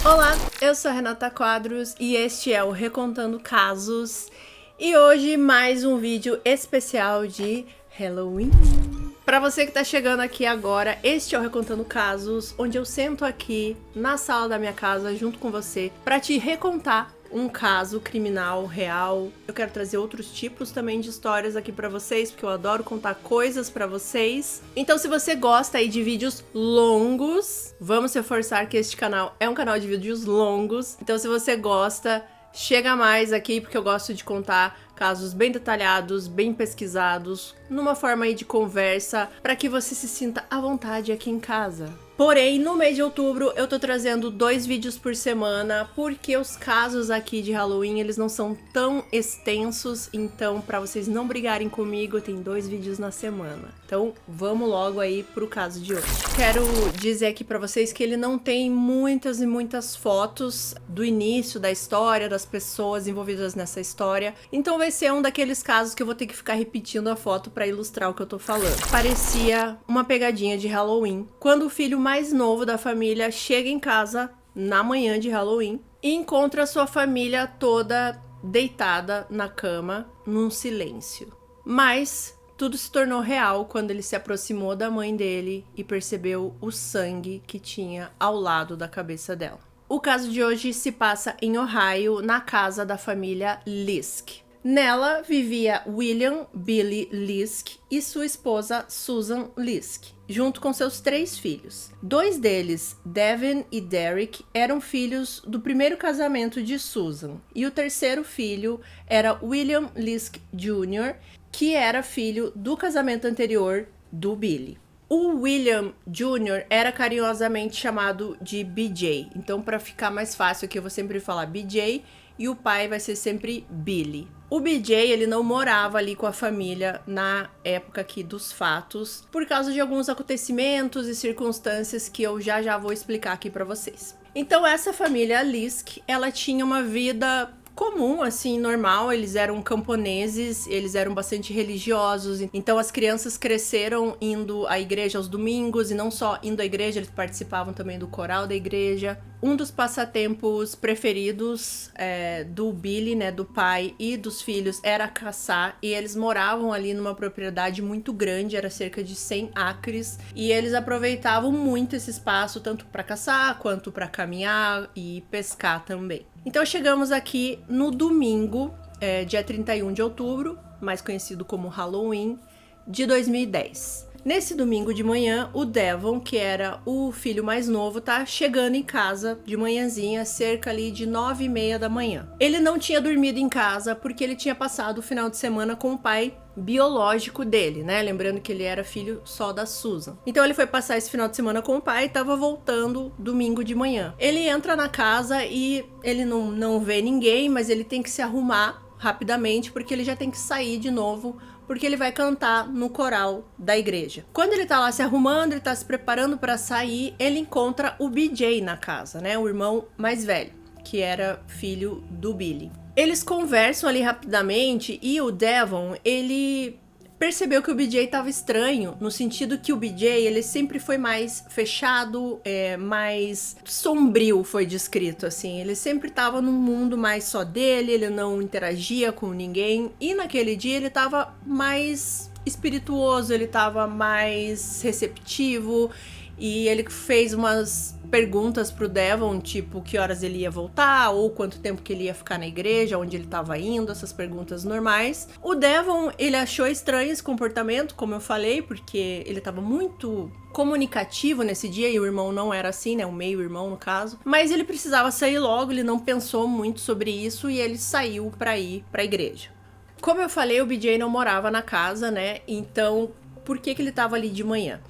Olá, eu sou a Renata Quadros e este é o Recontando Casos. E hoje mais um vídeo especial de Halloween. Para você que tá chegando aqui agora, este é o Recontando Casos, onde eu sento aqui na sala da minha casa junto com você para te recontar um caso criminal real. Eu quero trazer outros tipos também de histórias aqui pra vocês, porque eu adoro contar coisas pra vocês. Então, se você gosta aí de vídeos longos, vamos reforçar que este canal é um canal de vídeos longos. Então, se você gosta, chega mais aqui, porque eu gosto de contar casos bem detalhados, bem pesquisados, numa forma aí de conversa, para que você se sinta à vontade aqui em casa. Porém, no mês de outubro eu tô trazendo 2 vídeos por semana, porque os casos aqui de Halloween, eles não são tão extensos, então pra vocês não brigarem comigo, tem 2 vídeos na semana. Então, vamos logo aí pro caso de hoje. Quero dizer aqui pra vocês que ele não tem muitas e muitas fotos do início da história, das pessoas envolvidas nessa história, então vai ser um daqueles casos que eu vou ter que ficar repetindo a foto pra ilustrar o que eu tô falando. Parecia uma pegadinha de Halloween, quando o filho mais novo da família chega em casa na manhã de Halloween e encontra sua família toda deitada na cama, num silêncio. Mas tudo se tornou real quando ele se aproximou da mãe dele e percebeu o sangue que tinha ao lado da cabeça dela. O caso de hoje se passa em Ohio, na casa da família Lisk. Nela vivia William Billy Lisk e sua esposa Susan Lisk, junto com seus 3 filhos. 2 deles, Devin e Derek, eram filhos do primeiro casamento de Susan, e o terceiro filho era William Lisk Jr., que era filho do casamento anterior do Billy. O William Jr. era carinhosamente chamado de BJ, então para ficar mais fácil aqui eu vou sempre falar BJ e o pai vai ser sempre Billy. O BJ, ele não morava ali com a família na época aqui dos fatos, por causa de alguns acontecimentos e circunstâncias que eu já vou explicar aqui para vocês. Então essa família Lisk, ela tinha uma vida comum, assim, normal. Eles eram camponeses, eles eram bastante religiosos, então as crianças cresceram indo à igreja aos domingos, e não só indo à igreja, eles participavam também do coral da igreja. Um dos passatempos preferidos do Billy, né, do pai e dos filhos, era caçar, e eles moravam ali numa propriedade muito grande, era cerca de 100 acres, e eles aproveitavam muito esse espaço, tanto para caçar, quanto para caminhar e pescar também. Então chegamos aqui no domingo, dia 31 de outubro, mais conhecido como Halloween, de 2010. Nesse domingo de manhã, o Devon, que era o filho mais novo, tá chegando em casa de manhãzinha, cerca ali de 9h30 da manhã. Ele não tinha dormido em casa porque ele tinha passado o final de semana com o pai biológico dele, né? Lembrando que ele era filho só da Susan. Então ele foi passar esse final de semana com o pai e tava voltando domingo de manhã. Ele entra na casa e ele não vê ninguém, mas ele tem que se arrumar rapidamente porque ele já tem que sair de novo, porque ele vai cantar no coral da igreja. Quando ele tá lá se arrumando, ele tá se preparando para sair, ele encontra o BJ na casa, né? O irmão mais velho, que era filho do Billy. Eles conversam ali rapidamente e o Devon, ele percebeu que o BJ tava estranho, no sentido que o BJ, ele sempre foi mais fechado, mais sombrio, foi descrito assim. Ele sempre tava num mundo mais só dele, ele não interagia com ninguém, e naquele dia ele tava mais espirituoso, ele tava mais receptivo, e ele fez umas perguntas pro Devon, tipo, que horas ele ia voltar, ou quanto tempo que ele ia ficar na igreja, onde ele tava indo, essas perguntas normais. O Devon, ele achou estranho esse comportamento, como eu falei, porque ele tava muito comunicativo nesse dia, e o irmão não era assim, né, o meio-irmão no caso, mas ele precisava sair logo, ele não pensou muito sobre isso, e ele saiu pra ir pra igreja. Como eu falei, o BJ não morava na casa, né, então por que ele tava ali de manhã?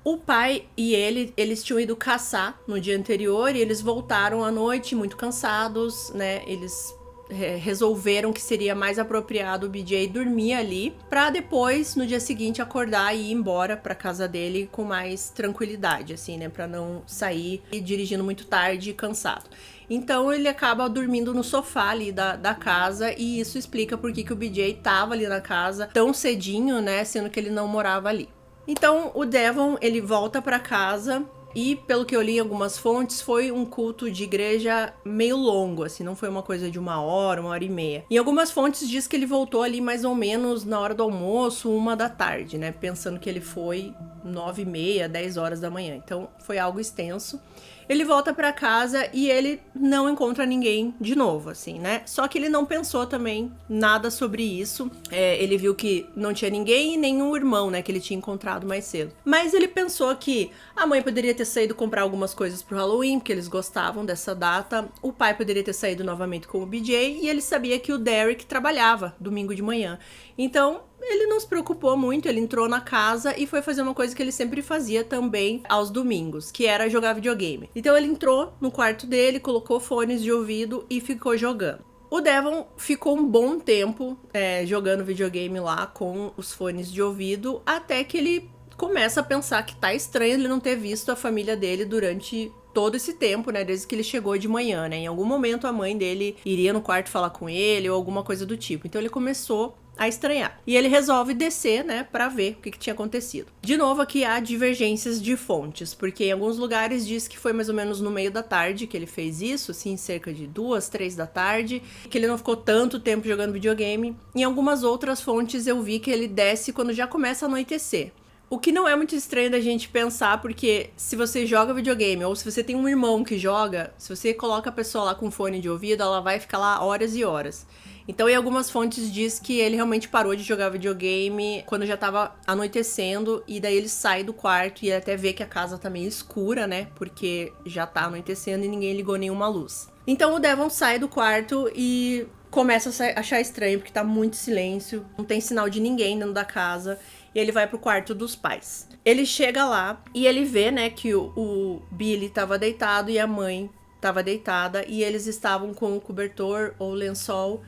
O pai e eles tinham ido caçar no dia anterior e eles voltaram à noite muito cansados, né? Eles resolveram que seria mais apropriado o BJ dormir ali pra depois, no dia seguinte, acordar e ir embora pra casa dele com mais tranquilidade, assim, né? Pra não sair dirigindo muito tarde e cansado. Então ele acaba dormindo no sofá ali da casa, e isso explica por que o BJ tava ali na casa tão cedinho, né? Sendo que ele não morava ali. Então o Devon, ele volta pra casa E pelo que eu li em algumas fontes, foi um culto de igreja meio longo, assim, não foi uma coisa de 1 hora e meia. Em algumas fontes diz que ele voltou ali mais ou menos na hora do almoço, 1 da tarde, né? Pensando que ele foi 9h30, 10 horas da manhã. Então foi algo extenso. Ele volta pra casa e ele não encontra ninguém de novo, assim, né? Só que ele não pensou também nada sobre isso. Ele viu que não tinha ninguém e nem o irmão, né, que ele tinha encontrado mais cedo. Mas ele pensou que a mãe poderia ter saído comprar algumas coisas pro Halloween, porque eles gostavam dessa data. O pai poderia ter saído novamente com o BJ e ele sabia que o Derek trabalhava domingo de manhã. Então, ele não se preocupou muito, ele entrou na casa e foi fazer uma coisa que ele sempre fazia também aos domingos, que era jogar videogame. Então ele entrou no quarto dele, colocou fones de ouvido e ficou jogando. O Devon ficou um bom tempo jogando videogame lá com os fones de ouvido, até que ele começa a pensar que tá estranho ele não ter visto a família dele durante todo esse tempo, né, desde que ele chegou de manhã, né? Em algum momento a mãe dele iria no quarto falar com ele ou alguma coisa do tipo. Então ele começou a estranhar. E ele resolve descer, né, pra ver o que tinha acontecido. De novo, aqui há divergências de fontes, porque em alguns lugares diz que foi mais ou menos no meio da tarde que ele fez isso, assim, cerca de 2, 3 da tarde, que ele não ficou tanto tempo jogando videogame. Em algumas outras fontes eu vi que ele desce quando já começa a anoitecer. O que não é muito estranho da gente pensar, porque se você joga videogame, ou se você tem um irmão que joga, se você coloca a pessoa lá com fone de ouvido, ela vai ficar lá horas e horas. Então, em algumas fontes diz que ele realmente parou de jogar videogame quando já tava anoitecendo, e daí ele sai do quarto e até vê que a casa tá meio escura, né? Porque já tá anoitecendo e ninguém ligou nenhuma luz. Então o Devon sai do quarto e começa a achar estranho, porque tá muito silêncio, não tem sinal de ninguém dentro da casa, e ele vai pro quarto dos pais. Ele chega lá e ele vê, né, que o Billy tava deitado e a mãe tava deitada, e eles estavam com o cobertor ou lençol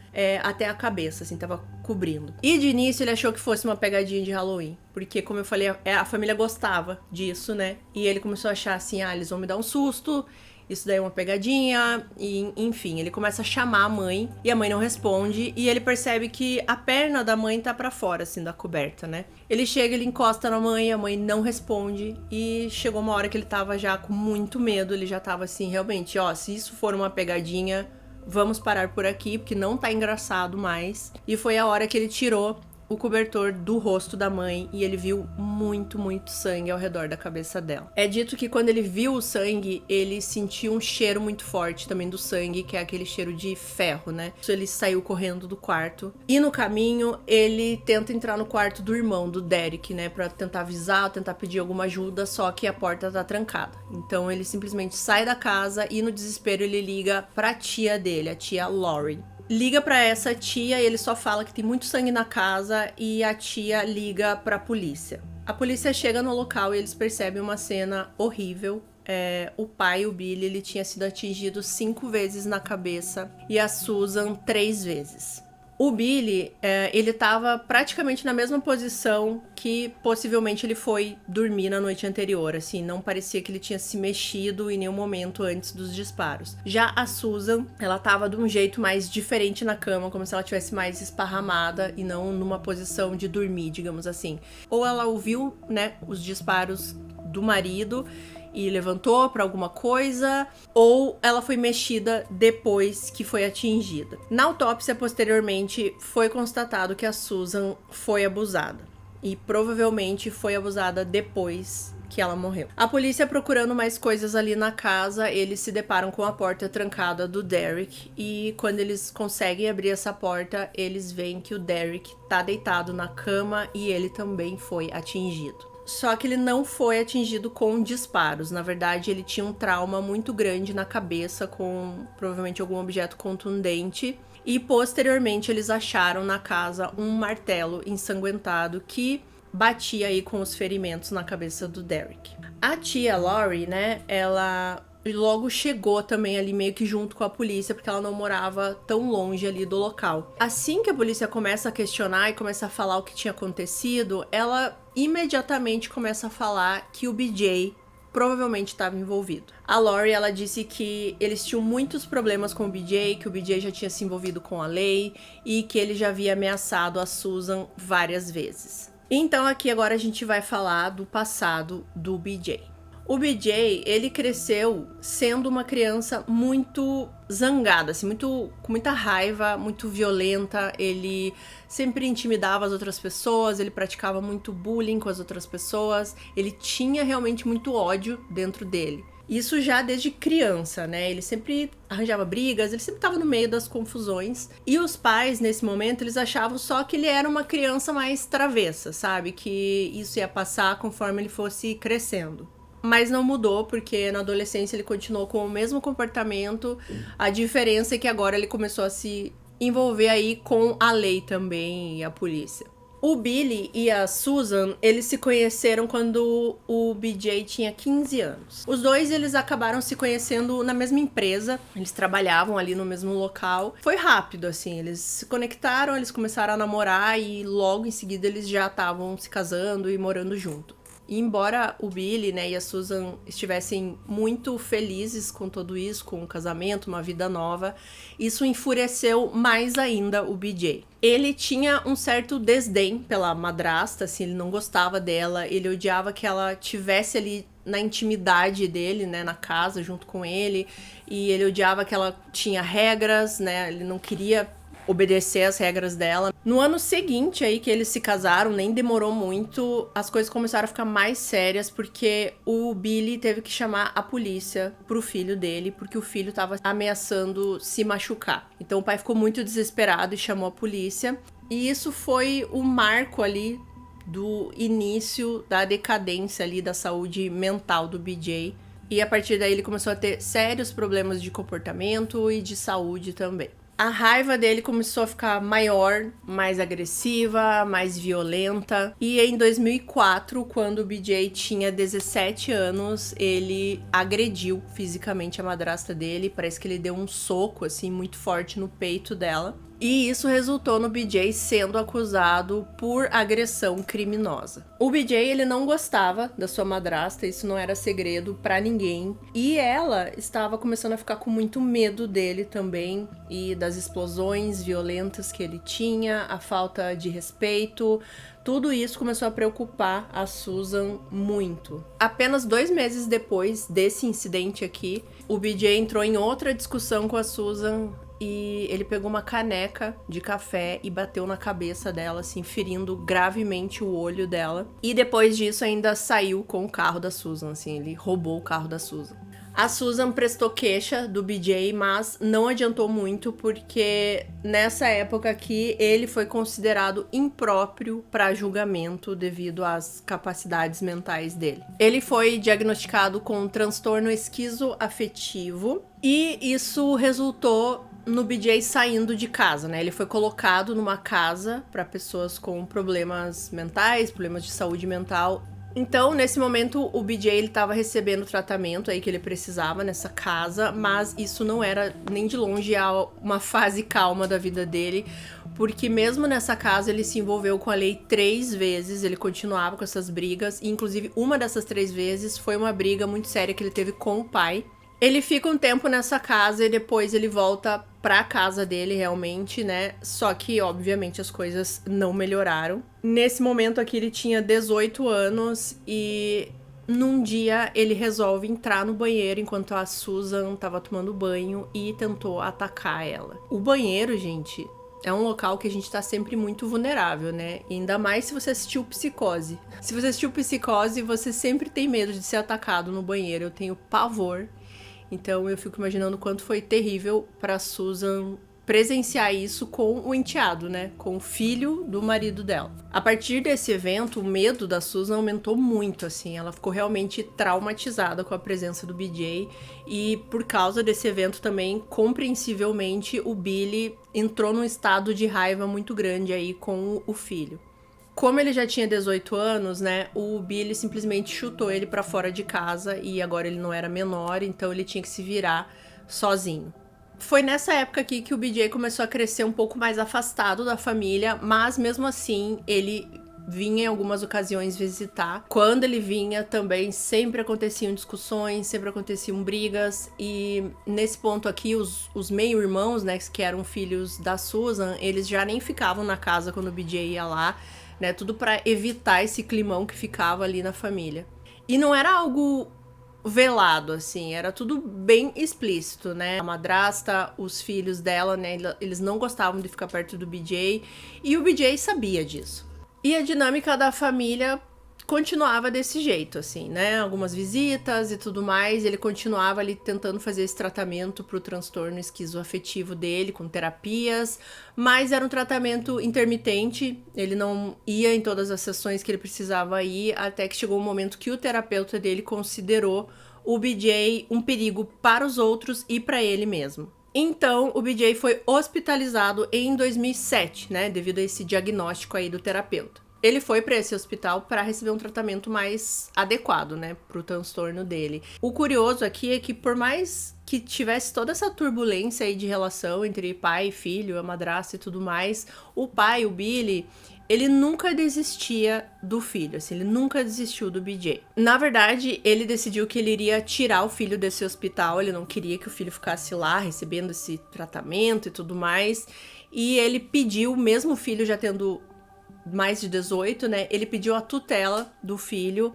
até a cabeça, assim, tava cobrindo. E de início ele achou que fosse uma pegadinha de Halloween, porque, como eu falei, a família gostava disso, né? E ele começou a achar assim, eles vão me dar um susto, isso daí é uma pegadinha, e enfim, ele começa a chamar a mãe, e a mãe não responde, e ele percebe que a perna da mãe tá pra fora, assim, da coberta, né? Ele chega, ele encosta na mãe, a mãe não responde, e chegou uma hora que ele tava já com muito medo, ele já tava assim, realmente, se isso for uma pegadinha, vamos parar por aqui, porque não tá engraçado mais. E foi a hora que ele tirou o cobertor do rosto da mãe e ele viu muito, muito sangue ao redor da cabeça dela. É dito que quando ele viu o sangue, ele sentiu um cheiro muito forte também do sangue, que é aquele cheiro de ferro, né? Então ele saiu correndo do quarto. E no caminho, ele tenta entrar no quarto do irmão, do Derek, né? Pra tentar avisar, tentar pedir alguma ajuda, só que a porta tá trancada. Então ele simplesmente sai da casa e no desespero ele liga pra tia dele, a tia Lori. Liga pra essa tia e ele só fala que tem muito sangue na casa e a tia liga pra polícia. A polícia chega no local e eles percebem uma cena horrível. O pai, o Billy, ele tinha sido atingido 5 vezes na cabeça e a Susan 3 vezes. O Billy, ele tava praticamente na mesma posição que possivelmente ele foi dormir na noite anterior, assim, não parecia que ele tinha se mexido em nenhum momento antes dos disparos. Já a Susan, ela tava de um jeito mais diferente na cama, como se ela tivesse mais esparramada e não numa posição de dormir, digamos assim. Ou ela ouviu, né, os disparos do marido e levantou para alguma coisa, ou ela foi mexida depois que foi atingida. Na autópsia, posteriormente, foi constatado que a Susan foi abusada, e provavelmente foi abusada depois que ela morreu. A polícia procurando mais coisas ali na casa, eles se deparam com a porta trancada do Derek, e quando eles conseguem abrir essa porta, eles veem que o Derek tá deitado na cama e ele também foi atingido. Só que ele não foi atingido com disparos. Na verdade, ele tinha um trauma muito grande na cabeça com provavelmente algum objeto contundente. E posteriormente eles acharam na casa um martelo ensanguentado que batia aí com os ferimentos na cabeça do Derek. A tia Lori, né, ela logo chegou também ali meio que junto com a polícia, porque ela não morava tão longe ali do local. Assim que a polícia começa a questionar e começa a falar o que tinha acontecido, ela imediatamente começa a falar que o BJ provavelmente estava envolvido. A Lori, ela disse que eles tinham muitos problemas com o BJ, que o BJ já tinha se envolvido com a lei e que ele já havia ameaçado a Susan várias vezes. Então aqui agora a gente vai falar do passado do BJ. O BJ, ele cresceu sendo uma criança muito zangada, assim, com muita raiva, muito violenta. Ele sempre intimidava as outras pessoas, ele praticava muito bullying com as outras pessoas. Ele tinha realmente muito ódio dentro dele. Isso já desde criança, né? Ele sempre arranjava brigas, ele sempre estava no meio das confusões. E os pais, nesse momento, eles achavam só que ele era uma criança mais travessa, sabe? Que isso ia passar conforme ele fosse crescendo. Mas não mudou, porque na adolescência ele continuou com o mesmo comportamento. A diferença é que agora ele começou a se envolver aí com a lei também e a polícia. O Billy e a Susan, eles se conheceram quando o BJ tinha 15 anos. Os dois, eles acabaram se conhecendo na mesma empresa, eles trabalhavam ali no mesmo local. Foi rápido, assim, eles se conectaram, eles começaram a namorar e logo em seguida eles já estavam se casando e morando junto. E embora o Billy, né, e a Susan estivessem muito felizes com tudo isso, com o casamento, uma vida nova, isso enfureceu mais ainda o BJ. Ele tinha um certo desdém pela madrasta, assim, ele não gostava dela, ele odiava que ela tivesse ali na intimidade dele, né, na casa, junto com ele, e ele odiava que ela tinha regras, né, ele não queria obedecer as regras dela. No ano seguinte aí que eles se casaram, nem demorou muito, as coisas começaram a ficar mais sérias, porque o Billy teve que chamar a polícia pro filho dele, porque o filho tava ameaçando se machucar. Então o pai ficou muito desesperado e chamou a polícia. E isso foi o marco ali do início da decadência ali da saúde mental do BJ. E a partir daí ele começou a ter sérios problemas de comportamento e de saúde também. A raiva dele começou a ficar maior, mais agressiva, mais violenta. E em 2004, quando o BJ tinha 17 anos, ele agrediu fisicamente a madrasta dele. Parece que ele deu um soco, assim, muito forte no peito dela. E isso resultou no BJ sendo acusado por agressão criminosa. O BJ, ele não gostava da sua madrasta, isso não era segredo pra ninguém. E ela estava começando a ficar com muito medo dele também, e das explosões violentas que ele tinha, a falta de respeito. Tudo isso começou a preocupar a Susan muito. Apenas 2 meses depois desse incidente aqui, o BJ entrou em outra discussão com a Susan, e ele pegou uma caneca de café e bateu na cabeça dela, assim, ferindo gravemente o olho dela. E depois disso ainda saiu com o carro da Susan, assim, ele roubou o carro da Susan. A Susan prestou queixa do BJ, mas não adiantou muito, porque nessa época aqui ele foi considerado impróprio para julgamento devido às capacidades mentais dele. Ele foi diagnosticado com um transtorno esquizoafetivo e isso resultou no BJ saindo de casa, né? Ele foi colocado numa casa para pessoas com problemas mentais, problemas de saúde mental. Então, nesse momento, o BJ ele tava recebendo o tratamento aí que ele precisava nessa casa, mas isso não era nem de longe uma fase calma da vida dele, porque mesmo nessa casa ele se envolveu com a lei 3 vezes, ele continuava com essas brigas, e inclusive uma dessas 3 vezes foi uma briga muito séria que ele teve com o pai. Ele fica um tempo nessa casa e depois ele volta pra casa dele realmente, né? Só que, obviamente, as coisas não melhoraram. Nesse momento aqui ele tinha 18 anos e num dia ele resolve entrar no banheiro enquanto a Susan tava tomando banho e tentou atacar ela. O banheiro, gente, é um local que a gente tá sempre muito vulnerável, né? E ainda mais se você assistiu Psicose. Se você assistiu Psicose, você sempre tem medo de ser atacado no banheiro. Eu tenho pavor. Então eu fico imaginando o quanto foi terrível pra Susan presenciar isso com o enteado, né? Com o filho do marido dela. A partir desse evento, o medo da Susan aumentou muito, assim. Ela ficou realmente traumatizada com a presença do BJ. E por causa desse evento também, compreensivelmente, o Billy entrou num estado de raiva muito grande aí com o filho. Como ele já tinha 18 anos, né, o Billy simplesmente chutou ele pra fora de casa e agora ele não era menor, então ele tinha que se virar sozinho. Foi nessa época aqui que o BJ começou a crescer um pouco mais afastado da família, mas mesmo assim ele vinha em algumas ocasiões visitar. Quando ele vinha também sempre aconteciam discussões, sempre aconteciam brigas, e nesse ponto aqui os meio-irmãos, né, que eram filhos da Susan, eles já nem ficavam na casa quando o BJ ia lá, né, tudo pra evitar esse climão que ficava ali na família. E não era algo velado, assim, era tudo bem explícito, né? A madrasta, os filhos dela, né, eles não gostavam de ficar perto do BJ, e o BJ sabia disso. E a dinâmica da família continuava desse jeito, assim, né? Algumas visitas e tudo mais, ele continuava ali tentando fazer esse tratamento pro transtorno esquizoafetivo dele, com terapias, mas era um tratamento intermitente, ele não ia em todas as sessões que ele precisava ir, até que chegou um momento que o terapeuta dele considerou o BJ um perigo para os outros e para ele mesmo. Então, o BJ foi hospitalizado em 2007, né, devido a esse diagnóstico aí do terapeuta. Ele foi para esse hospital para receber um tratamento mais adequado, né, pro transtorno dele. O curioso aqui é que por mais que tivesse toda essa turbulência aí de relação entre pai e filho, a madrasta e tudo mais, o pai, o Billy, ele nunca desistia do filho, assim, ele nunca desistiu do BJ. Na verdade, ele decidiu que ele iria tirar o filho desse hospital, ele não queria que o filho ficasse lá recebendo esse tratamento e tudo mais, e ele pediu, mesmo o filho já tendo mais de 18, né, ele pediu a tutela do filho,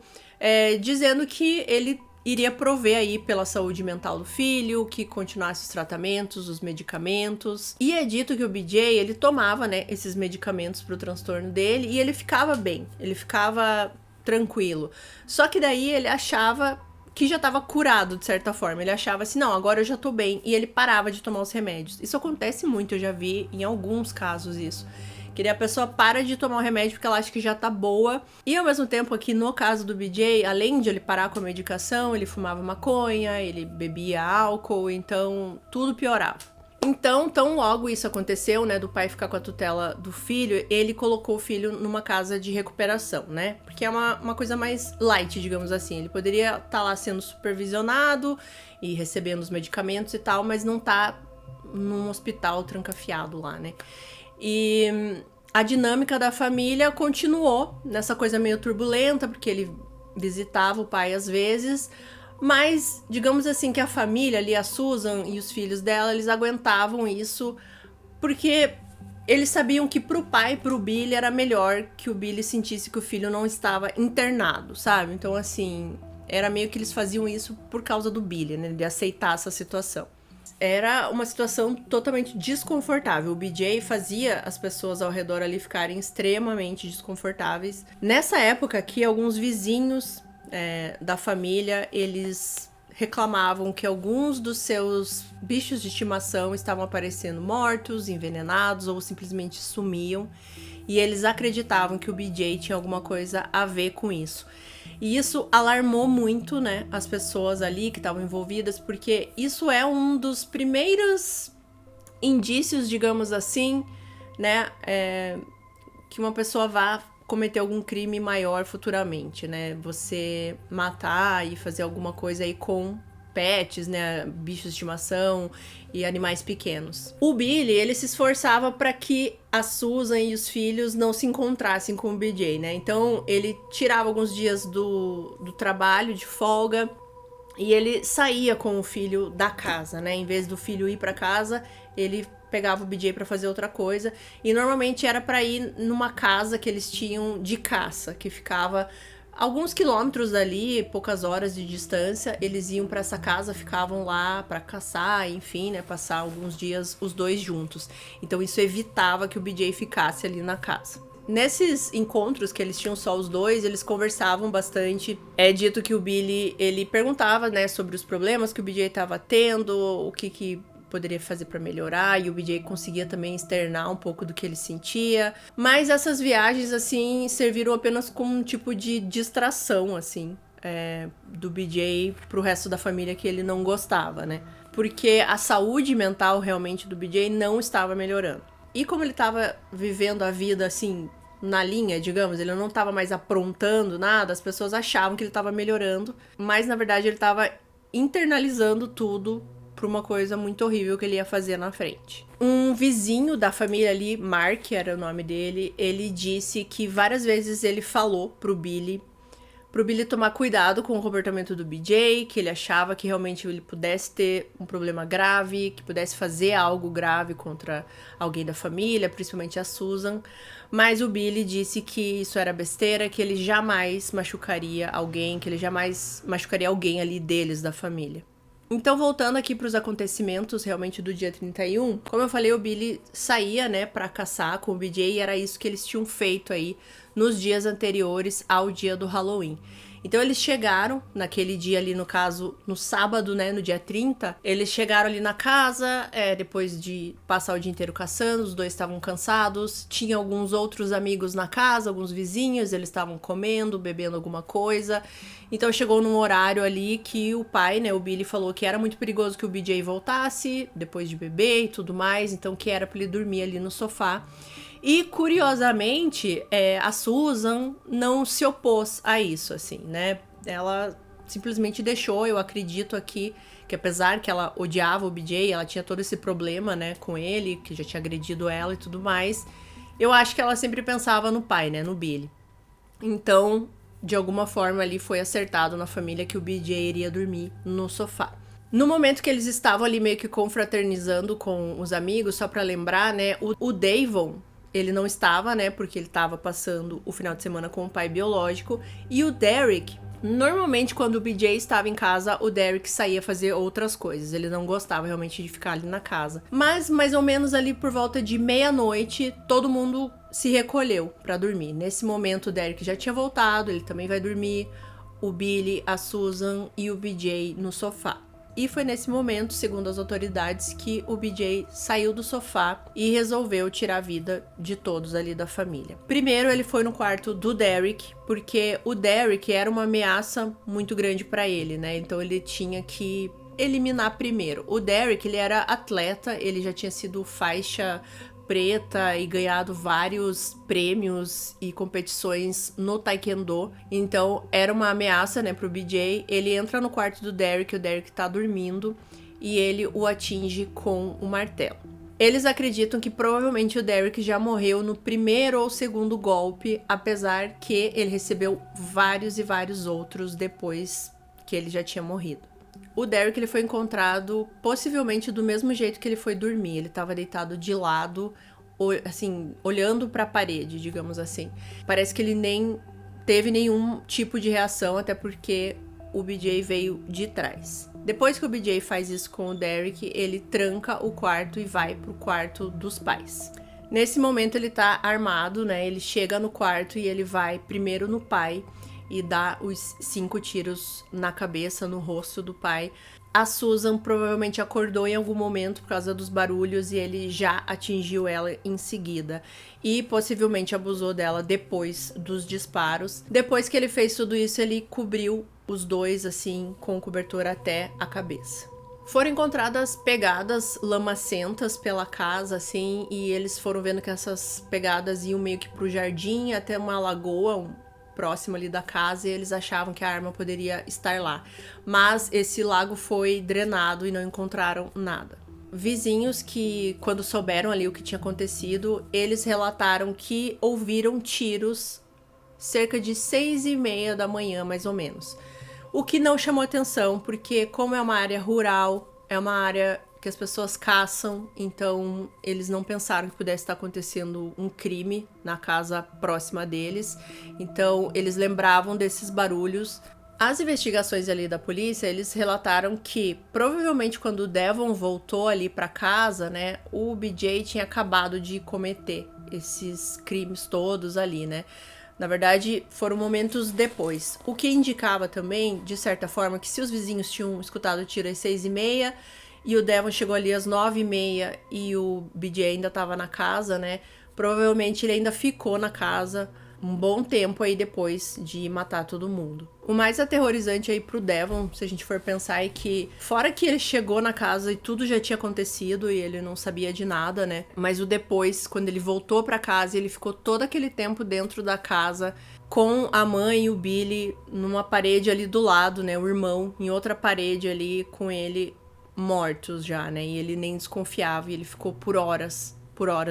dizendo que ele iria prover aí pela saúde mental do filho, que continuasse os tratamentos, os medicamentos. E é dito que o BJ, ele tomava, né, esses medicamentos pro transtorno dele e ele ficava bem, ele ficava tranquilo. Só que daí ele achava que já estava curado, de certa forma. Ele achava assim, não, agora eu já tô bem. E ele parava de tomar os remédios. Isso acontece muito, eu já vi em alguns casos isso. Que a pessoa para de tomar o remédio porque ela acha que já tá boa. E ao mesmo tempo aqui no caso do BJ, além de ele parar com a medicação, ele fumava maconha, ele bebia álcool, então tudo piorava. Então, tão logo isso aconteceu, né, do pai ficar com a tutela do filho, ele colocou o filho numa casa de recuperação, né? Porque é uma coisa mais light, digamos assim. Ele poderia estar lá sendo supervisionado e recebendo os medicamentos e tal, mas não tá num hospital trancafiado lá, né? E a dinâmica da família continuou nessa coisa meio turbulenta, porque ele visitava o pai às vezes, mas digamos assim que a família ali, a Susan e os filhos dela, eles aguentavam isso porque eles sabiam que pro pai, pro Billy, era melhor que o Billy sentisse que o filho não estava internado, sabe? Então assim, era meio que eles faziam isso por causa do Billy, né, de aceitar essa situação. Era uma situação totalmente desconfortável. O BJ fazia as pessoas ao redor ali ficarem extremamente desconfortáveis. Nessa época aqui, alguns vizinhos da família, eles reclamavam que alguns dos seus bichos de estimação estavam aparecendo mortos, envenenados ou simplesmente sumiam. E eles acreditavam que o BJ tinha alguma coisa a ver com isso. E isso alarmou muito, né, as pessoas ali que estavam envolvidas, porque isso é um dos primeiros indícios, digamos assim, né, que uma pessoa vá cometer algum crime maior futuramente, né, você matar e fazer alguma coisa aí com pets, né, bichos de estimação e animais pequenos. O Billy, ele se esforçava para que a Susan e os filhos não se encontrassem com o BJ, né? Então ele tirava alguns dias do trabalho de folga e ele saía com o filho da casa, né? Em vez do filho ir para casa, ele pegava o BJ para fazer outra coisa e normalmente era para ir numa casa que eles tinham de caça, que ficava alguns quilômetros dali, poucas horas de distância. Eles iam para essa casa, ficavam lá para caçar, enfim, né, passar alguns dias os dois juntos. Então isso evitava que o BJ ficasse ali na casa. Nesses encontros que eles tinham só os dois, eles conversavam bastante. É dito que o Billy, ele perguntava, né, sobre os problemas que o BJ estava tendo, o que poderia fazer para melhorar, e o BJ conseguia também externar um pouco do que ele sentia. Mas essas viagens, assim, serviram apenas como um tipo de distração, assim, do BJ pro resto da família que ele não gostava, né? Porque a saúde mental, realmente, do BJ não estava melhorando. E como ele estava vivendo a vida, assim, na linha, digamos, ele não estava mais aprontando nada, as pessoas achavam que ele estava melhorando, mas, na verdade, ele estava internalizando tudo por uma coisa muito horrível que ele ia fazer na frente. Um vizinho da família ali, Mark era o nome dele, ele disse que várias vezes ele falou pro Billy pro Billy tomar cuidado com o comportamento do BJ, que ele achava que realmente ele pudesse ter um problema grave, que pudesse fazer algo grave contra alguém da família, principalmente a Susan. Mas o Billy disse que isso era besteira, que ele jamais machucaria alguém, que ele jamais machucaria alguém ali deles, da família. Então, voltando aqui para os acontecimentos realmente do dia 31, como eu falei, o Billy saía, né, para caçar com o BJ e era isso que eles tinham feito aí nos dias anteriores ao dia do Halloween. Então, eles chegaram naquele dia ali, no caso, no sábado, né, no dia 30, eles chegaram ali na casa, depois de passar o dia inteiro caçando, os dois estavam cansados, tinha alguns outros amigos na casa, alguns vizinhos, eles estavam comendo, bebendo alguma coisa. Então, chegou num horário ali que o pai, né, o Billy, falou que era muito perigoso que o BJ voltasse, depois de beber e tudo mais, então que era pra ele dormir ali no sofá. E, curiosamente, a Susan não se opôs a isso, assim, né? Ela simplesmente deixou, eu acredito aqui, que apesar que ela odiava o BJ, ela tinha todo esse problema, né, com ele, que já tinha agredido ela e tudo mais. Eu acho que ela sempre pensava no pai, né, no Billy. Então, de alguma forma ali foi acertado na família que o BJ iria dormir no sofá. No momento que eles estavam ali meio que confraternizando com os amigos, só pra lembrar, né, o Davon, ele não estava, né, porque ele estava passando o final de semana com o pai biológico. E o Derek, normalmente quando o BJ estava em casa, o Derek saía fazer outras coisas. Ele não gostava realmente de ficar ali na casa. Mas mais ou menos ali por volta de meia-noite, todo mundo se recolheu para dormir. Nesse momento o Derek já tinha voltado, ele também vai dormir. O Billy, a Susan e o BJ no sofá. E foi nesse momento, segundo as autoridades, que o BJ saiu do sofá e resolveu tirar a vida de todos ali da família. Primeiro, ele foi no quarto do Derek, porque o Derek era uma ameaça muito grande para ele, né? Então ele tinha que eliminar primeiro. O Derek, ele era atleta, ele já tinha sido faixa preta e ganhado vários prêmios e competições no Taekwondo. Então era uma ameaça, né, pro BJ. Ele entra no quarto do Derek, o Derek tá dormindo e ele o atinge com o martelo. Eles acreditam que provavelmente o Derek já morreu no primeiro ou segundo golpe, apesar que ele recebeu vários e vários outros depois que ele já tinha morrido. O Derek, ele foi encontrado possivelmente do mesmo jeito que ele foi dormir. Ele estava deitado de lado, assim, olhando para a parede, digamos assim. Parece que ele nem teve nenhum tipo de reação, até porque o BJ veio de trás. Depois que o BJ faz isso com o Derek, ele tranca o quarto e vai pro quarto dos pais. Nesse momento ele tá armado, né? Ele chega no quarto e ele vai primeiro no pai e dá os 5 tiros na cabeça, no rosto do pai. A Susan provavelmente acordou em algum momento por causa dos barulhos e ele já atingiu ela em seguida. E possivelmente abusou dela depois dos disparos. Depois que ele fez tudo isso, ele cobriu os dois, assim, com o cobertor até a cabeça. Foram encontradas pegadas lamacentas pela casa, assim, e eles foram vendo que essas pegadas iam meio que pro jardim, até uma lagoa, próximo ali da casa, e eles achavam que a arma poderia estar lá. Mas esse lago foi drenado e não encontraram nada. Vizinhos que, quando souberam ali o que tinha acontecido, eles relataram que ouviram tiros cerca de 6h30 da manhã, mais ou menos. O que não chamou atenção, porque como é uma área rural, é uma área que as pessoas caçam, então eles não pensaram que pudesse estar acontecendo um crime na casa próxima deles. Então eles lembravam desses barulhos. As investigações ali da polícia, eles relataram que provavelmente quando o Devon voltou ali para casa, né, o BJ tinha acabado de cometer esses crimes todos ali, né? Na verdade, foram momentos depois. O que indicava também, de certa forma, que se os vizinhos tinham escutado o tiro às 6h30 e o Devon chegou ali às 9h30 e o BJ ainda estava na casa, né? Provavelmente ele ainda ficou na casa um bom tempo aí depois de matar todo mundo. O mais aterrorizante aí pro Devon, se a gente for pensar, é que fora que ele chegou na casa e tudo já tinha acontecido e ele não sabia de nada, né? Mas o depois, quando ele voltou pra casa, ele ficou todo aquele tempo dentro da casa com a mãe e o Billy numa parede ali do lado, né? O irmão em outra parede ali com ele mortos já, né? E ele nem desconfiava e ele ficou por horas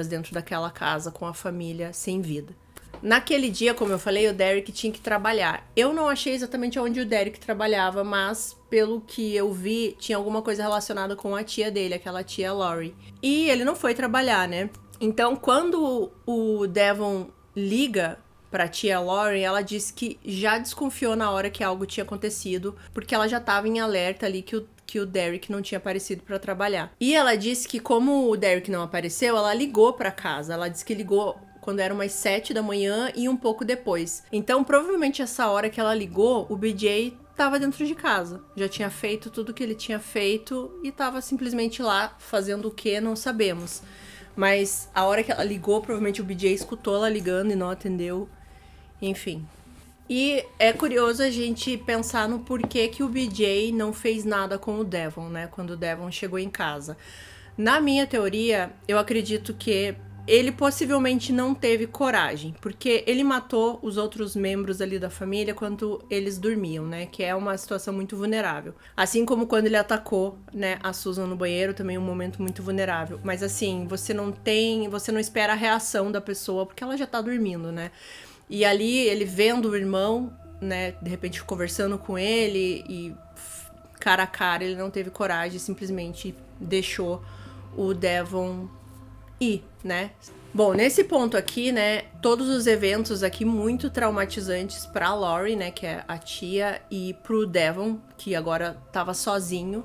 dentro daquela casa com a família sem vida. Naquele dia, como eu falei, o Derek tinha que trabalhar. Eu não achei exatamente onde o Derek trabalhava, mas pelo que eu vi, tinha alguma coisa relacionada com a tia dele, aquela tia Lori. E ele não foi trabalhar, né? Então, quando o Devon liga pra tia Lori, ela disse que já desconfiou na hora que algo tinha acontecido, porque ela já tava em alerta ali que o Derek não tinha aparecido pra trabalhar. E ela disse que como o Derek não apareceu, ela ligou pra casa. Ela disse que ligou quando eram umas 7 da manhã e um pouco depois. Então, provavelmente essa hora que ela ligou, o BJ tava dentro de casa. Já tinha feito tudo que ele tinha feito e tava simplesmente lá fazendo o que, não sabemos. Mas a hora que ela ligou, provavelmente o BJ escutou ela ligando e não atendeu. Enfim. E é curioso a gente pensar no porquê que o BJ não fez nada com o Devon, né? Quando o Devon chegou em casa. Na minha teoria, eu acredito que ele possivelmente não teve coragem, porque ele matou os outros membros ali da família quando eles dormiam, né? Que é uma situação muito vulnerável. Assim como quando ele atacou, né, a Susan no banheiro, também um momento muito vulnerável. Mas assim, você não espera a reação da pessoa, porque ela já tá dormindo, né? E ali, ele vendo o irmão, né, de repente conversando com ele e cara a cara, ele não teve coragem, simplesmente deixou o Devon ir, né? Bom, nesse ponto aqui, né, todos os eventos aqui muito traumatizantes pra Lori, né, que é a tia, e pro Devon, que agora tava sozinho,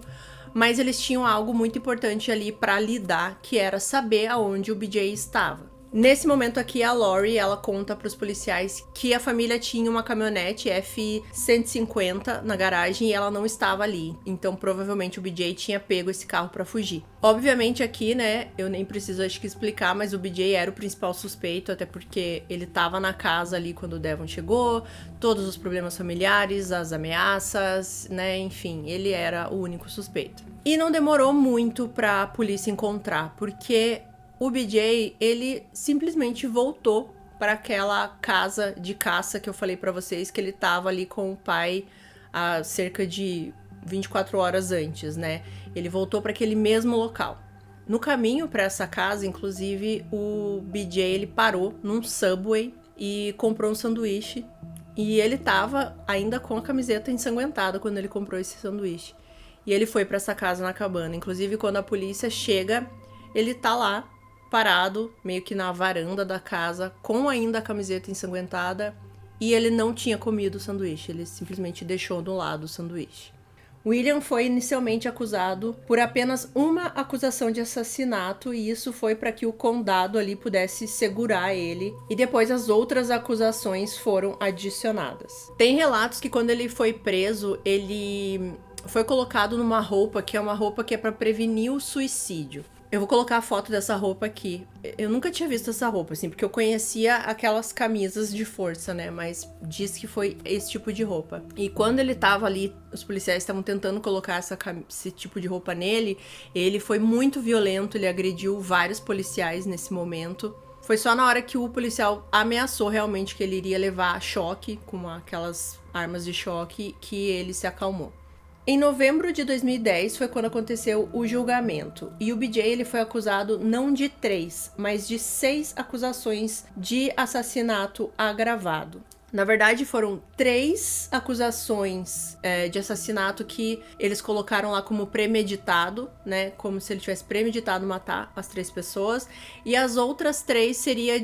mas eles tinham algo muito importante ali pra lidar, que era saber aonde o BJ estava. Nesse momento aqui, a Lori, ela conta pros policiais que a família tinha uma caminhonete F-150 na garagem e ela não estava ali. Então, provavelmente, o BJ tinha pego esse carro pra fugir. Obviamente, aqui, né, eu nem preciso, acho que, explicar, mas o BJ era o principal suspeito, até porque ele tava na casa ali quando o Devon chegou, todos os problemas familiares, as ameaças, né, enfim, ele era o único suspeito. E não demorou muito pra polícia encontrar, porque o BJ, ele simplesmente voltou para aquela casa de caça que eu falei para vocês, que ele tava ali com o pai há cerca de 24 horas antes, né? Ele voltou para aquele mesmo local. No caminho para essa casa, inclusive, o BJ, ele parou num Subway e comprou um sanduíche. E ele tava ainda com a camiseta ensanguentada quando ele comprou esse sanduíche. E ele foi para essa casa na cabana. Inclusive, quando a polícia chega, ele tá lá, parado, meio que na varanda da casa, com ainda a camiseta ensanguentada, e ele não tinha comido o sanduíche, ele simplesmente deixou do lado o sanduíche. William foi inicialmente acusado por apenas uma acusação de assassinato, e isso foi para que o condado ali pudesse segurar ele, e depois as outras acusações foram adicionadas. Tem relatos que quando ele foi preso, ele foi colocado numa roupa que é uma roupa que é para prevenir o suicídio. Eu vou colocar a foto dessa roupa aqui. Eu nunca tinha visto essa roupa, assim, porque eu conhecia aquelas camisas de força, né? Mas diz que foi esse tipo de roupa. E quando ele tava ali, os policiais estavam tentando colocar esse tipo de roupa nele, ele foi muito violento, ele agrediu vários policiais nesse momento. Foi só na hora que o policial ameaçou realmente que ele iria levar choque, com aquelas armas de choque, que ele se acalmou. Em novembro de 2010 foi quando aconteceu o julgamento, e o BJ ele foi acusado não de 3, mas de 6 acusações de assassinato agravado. Na verdade, foram 3 acusações de assassinato que eles colocaram lá como premeditado, né? Como se ele tivesse premeditado matar as 3 pessoas, e as outras 3 seria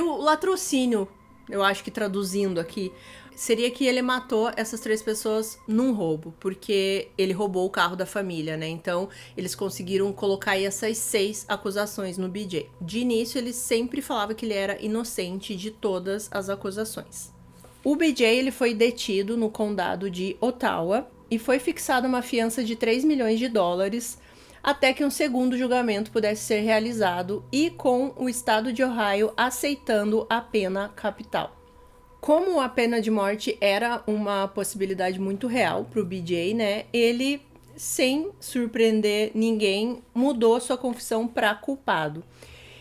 o latrocínio, eu acho que traduzindo aqui. Seria que ele matou essas 3 pessoas num roubo, porque ele roubou o carro da família, né? Então, eles conseguiram colocar aí essas 6 acusações no BJ. De início, ele sempre falava que ele era inocente de todas as acusações. O BJ, ele foi detido no condado de Ottawa e foi fixada uma fiança de 3 milhões de dólares até que um segundo julgamento pudesse ser realizado e com o estado de Ohio aceitando a pena capital. Como a pena de morte era uma possibilidade muito real para o BJ, né? Ele, sem surpreender ninguém, mudou sua confissão para culpado,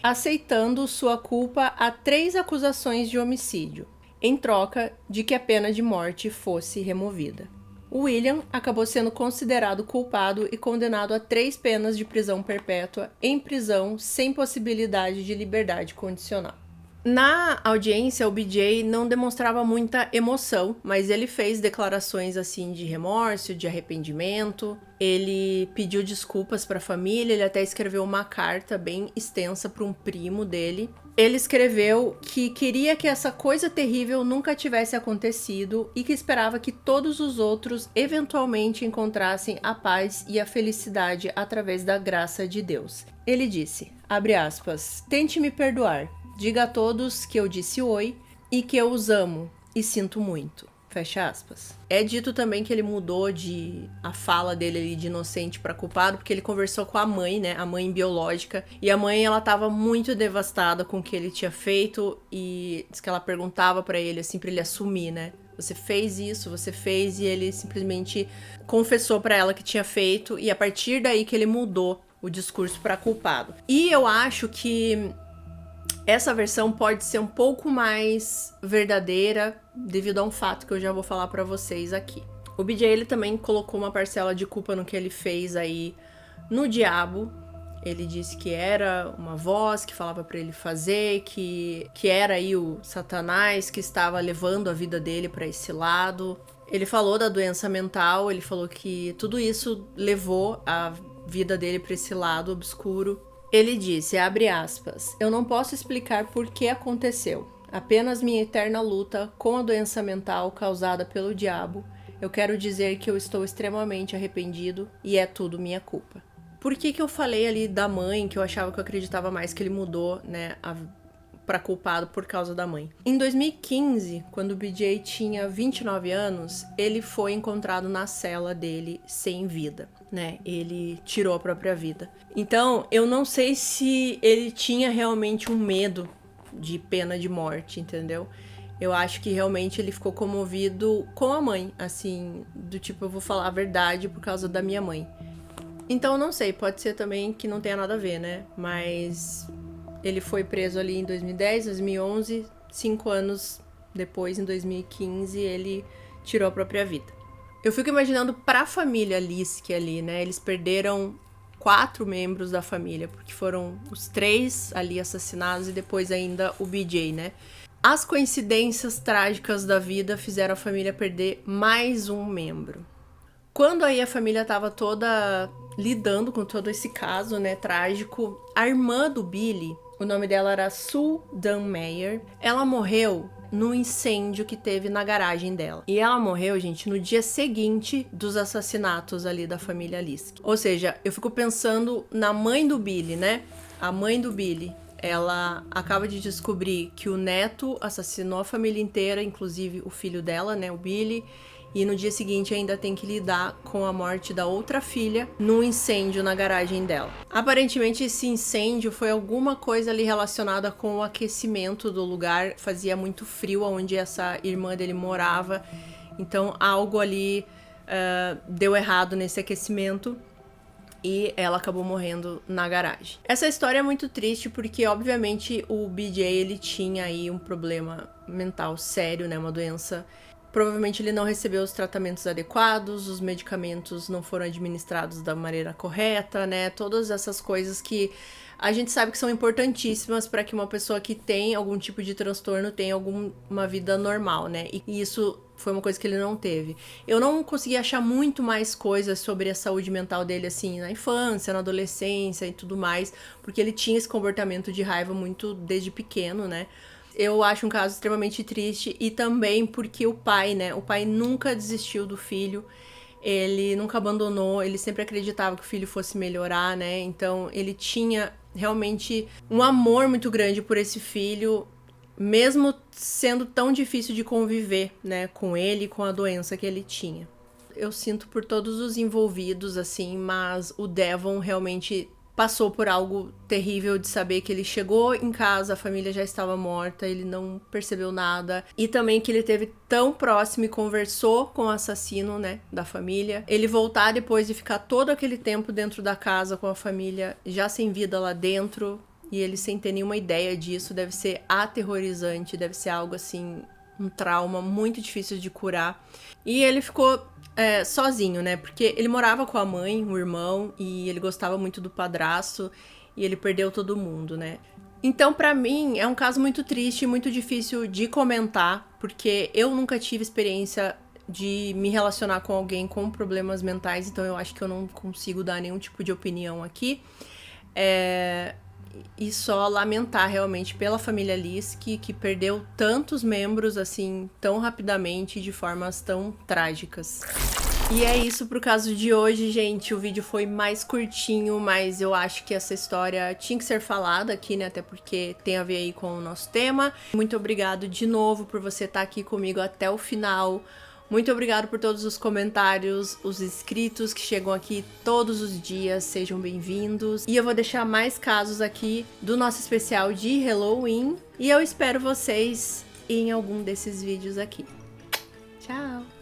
aceitando sua culpa a 3 acusações de homicídio, em troca de que a pena de morte fosse removida. William acabou sendo considerado culpado e condenado a 3 penas de prisão perpétua em prisão sem possibilidade de liberdade condicional. Na audiência, o BJ não demonstrava muita emoção, mas ele fez declarações assim de remorso, de arrependimento. Ele pediu desculpas para a família, ele até escreveu uma carta bem extensa para um primo dele. Ele escreveu que queria que essa coisa terrível nunca tivesse acontecido e que esperava que todos os outros eventualmente encontrassem a paz e a felicidade através da graça de Deus. Ele disse, abre aspas, tente me perdoar. Diga a todos que eu disse oi e que eu os amo e sinto muito. Fecha aspas. É dito também que ele mudou a fala dele ali de inocente para culpado, porque ele conversou com a mãe, né, a mãe biológica, e a mãe, ela tava muito devastada com o que ele tinha feito e diz que ela perguntava para ele, assim, pra ele assumir, né, você fez isso, você fez, e ele simplesmente confessou para ela que tinha feito, e a partir daí que ele mudou o discurso para culpado. E eu acho que essa versão pode ser um pouco mais verdadeira devido a um fato que eu já vou falar pra vocês aqui. O BJ, ele também colocou uma parcela de culpa no que ele fez aí no diabo. Ele disse que era uma voz que falava pra ele fazer, que era aí o Satanás que estava levando a vida dele pra esse lado. Ele falou da doença mental, ele falou que tudo isso levou a vida dele pra esse lado obscuro. Ele disse, abre aspas, eu não posso explicar por que aconteceu. Apenas minha eterna luta com a doença mental causada pelo diabo. Eu quero dizer que eu estou extremamente arrependido e é tudo minha culpa. Por que eu falei ali da mãe, que eu achava que eu acreditava mais que ele mudou, né, pra culpado por causa da mãe? Em 2015, quando o BJ tinha 29 anos, ele foi encontrado na cela dele sem vida, né? Ele tirou a própria vida. Então, eu não sei se ele tinha realmente um medo de pena de morte, entendeu? Eu acho que realmente ele ficou comovido com a mãe, assim, do tipo, eu vou falar a verdade por causa da minha mãe. Então, não sei, pode ser também que não tenha nada a ver, né? Mas ele foi preso ali em 2010, 2011, 5 anos depois, em 2015, ele tirou a própria vida. Eu fico imaginando pra família Lisk ali, né? Eles perderam 4 membros da família, porque foram os 3 ali assassinados e depois ainda o BJ, né? As coincidências trágicas da vida fizeram a família perder mais um membro. Quando aí a família tava toda lidando com todo esse caso, né, trágico, a irmã do Billy, o nome dela era Sue Dunn Meyer, ela morreu no incêndio que teve na garagem dela. E ela morreu, gente, no dia seguinte dos assassinatos ali da família Lisk. Ou seja, eu fico pensando na mãe do Billy, né? A mãe do Billy, ela acaba de descobrir que o neto assassinou a família inteira, inclusive o filho dela, né, o Billy. E no dia seguinte ainda tem que lidar com a morte da outra filha num incêndio na garagem dela. Aparentemente esse incêndio foi alguma coisa ali relacionada com o aquecimento do lugar. Fazia muito frio onde essa irmã dele morava. Então algo ali deu errado nesse aquecimento. E ela acabou morrendo na garagem. Essa história é muito triste porque, obviamente, o BJ, ele tinha aí um problema mental sério, né? Uma doença. Provavelmente ele não recebeu os tratamentos adequados, os medicamentos não foram administrados da maneira correta, né? Todas essas coisas que a gente sabe que são importantíssimas para que uma pessoa que tem algum tipo de transtorno tenha uma vida normal, né? E isso foi uma coisa que ele não teve. Eu não consegui achar muito mais coisas sobre a saúde mental dele, assim, na infância, na adolescência e tudo mais, porque ele tinha esse comportamento de raiva muito desde pequeno, né? Eu acho um caso extremamente triste e também porque o pai, né? O pai nunca desistiu do filho, ele nunca abandonou, ele sempre acreditava que o filho fosse melhorar, né? Então ele tinha realmente um amor muito grande por esse filho, mesmo sendo tão difícil de conviver, né? Com ele e com a doença que ele tinha. Eu sinto por todos os envolvidos, assim, mas o Devon realmente passou por algo terrível de saber que ele chegou em casa, a família já estava morta, ele não percebeu nada. E também que ele esteve tão próximo e conversou com o assassino, né, da família. Ele voltar depois de ficar todo aquele tempo dentro da casa com a família, já sem vida lá dentro, e ele sem ter nenhuma ideia disso, deve ser aterrorizante, deve ser algo assim, um trauma muito difícil de curar. E ele ficou sozinho, né? Porque ele morava com a mãe, o irmão, e ele gostava muito do padrasto, e ele perdeu todo mundo, né? Então, pra mim, é um caso muito triste, muito difícil de comentar, porque eu nunca tive experiência de me relacionar com alguém com problemas mentais, então eu acho que eu não consigo dar nenhum tipo de opinião aqui. E só lamentar realmente pela família Lisk, que perdeu tantos membros assim tão rapidamente de formas tão trágicas. E é isso pro caso de hoje, gente. O vídeo foi mais curtinho, mas eu acho que essa história tinha que ser falada aqui, né? Até porque tem a ver aí com o nosso tema. Muito obrigado de novo por você estar aqui comigo até o final. Muito obrigado por todos os comentários, os inscritos que chegam aqui todos os dias, sejam bem-vindos. E eu vou deixar mais casos aqui do nosso especial de Halloween. E eu espero vocês em algum desses vídeos aqui. Tchau!